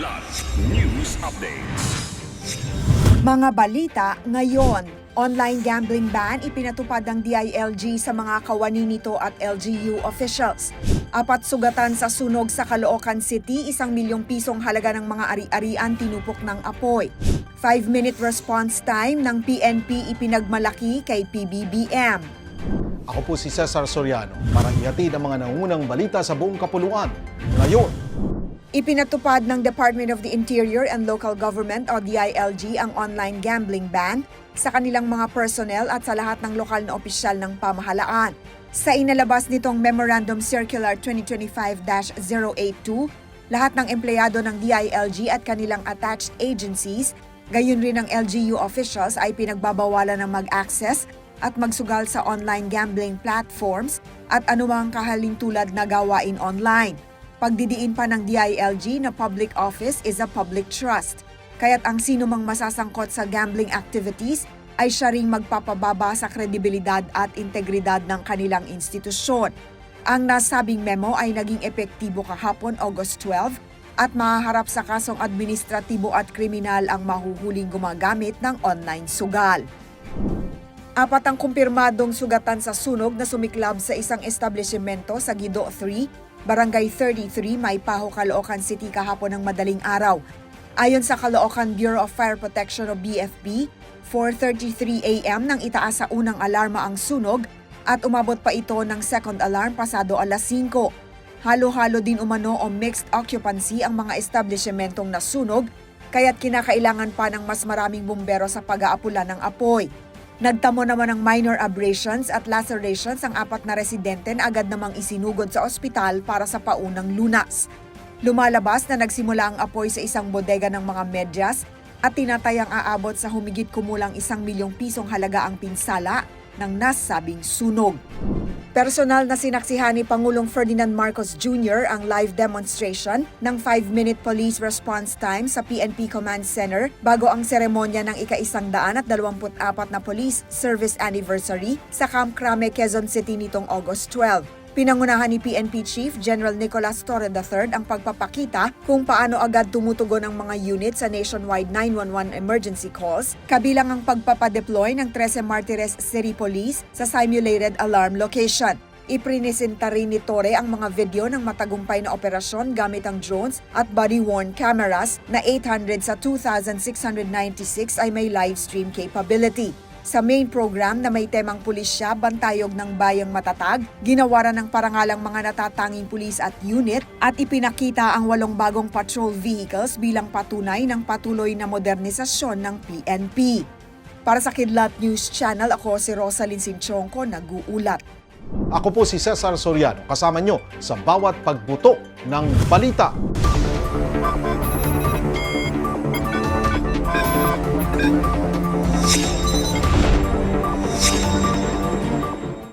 Kidlat News Updates. Mga balita ngayon. Online gambling ban ipinatupad ng DILG sa mga kawani nito at LGU officials. 4 sugatan sa sunog sa Caloocan City, 1 milyong pisong halaga ng mga ari-arian tinupok ng apoy. 5-minute response time ng PNP ipinagmalaki kay PBBM. Ako po si Cesar Soriano para ihatid ang mga nangungunang balita sa buong kapuluan. Ngayon, Ipinatupad ng Department of the Interior and Local Government o DILG ang online gambling ban sa kanilang mga personnel at sa lahat ng lokal na opisyal ng pamahalaan. Sa inalabas nitong Memorandum Circular 2025-082, lahat ng empleyado ng DILG at kanilang attached agencies, gayon rin ng LGU officials ay pinagbabawalan ng mag-access at magsugal sa online gambling platforms at anumang kahalintulad na gawain online. Pagdidiin pa ng DILG na public office is a public trust, kaya't ang sino mang masasangkot sa gambling activities ay siya ring magpapababa sa kredibilidad at integridad ng kanilang institusyon. Ang nasabing memo ay naging epektibo kahapon August 12 at mahaharap sa kasong administratibo at kriminal ang mahuhuling gumagamit ng online sugal. 4 ang kumpirmadong sugatan sa sunog na sumiklab sa isang establishmento sa Guido 3, Barangay 33, Maypaho, Caloocan City kahapon ng madaling araw. Ayon sa Caloocan Bureau of Fire Protection o BFP, 4:33 a.m. nang itaas sa unang alarma ang sunog at umabot pa ito ng second alarm pasado alas 5. Halo-halo din umano o mixed occupancy ang mga establishmentong nasunog, kaya't kinakailangan pa ng mas maraming bumbero sa pag-aapula ng apoy. Nagtamo naman ng minor abrasions at lacerations ang 4 na residente na agad namang isinugod sa ospital para sa paunang lunas. Lumalabas na nagsimula ang apoy sa isang bodega ng mga medyas at tinatayang aabot sa humigit kumulang 1 milyong pisong halaga ang pinsala ng nasabing sunog. Personal na sinaksihan ni Pangulong Ferdinand Marcos Jr. ang live demonstration ng 5-minute police response time sa PNP Command Center bago ang seremonya ng ika-124 na police service anniversary sa Camp Crame, Quezon City nitong August 12. Pinangunahan ni PNP Chief General Nicolas Torre III ang pagpapakita kung paano agad tumutugon ang mga unit sa nationwide 911 emergency calls, kabilang ang pagpapadeploy ng 13 Martires City Police sa simulated alarm location. Iprinesenta rin ni Torre ang mga video ng matagumpay na operasyon gamit ang drones at body-worn cameras na 800 sa 2,696 ay may live stream capability. Sa main program na may temang pulisya, bantayog ng bayang matatag, ginawaran ng parangalang mga natatanging pulis at unit at ipinakita ang 8 bagong patrol vehicles bilang patunay ng patuloy na modernisasyon ng PNP. Para sa Kidlat News Channel, ako si Rosalyn Sinchonco, nag-uulat. ako po si Cesar Soriano kasama nyo sa bawat pagbuto ng balita.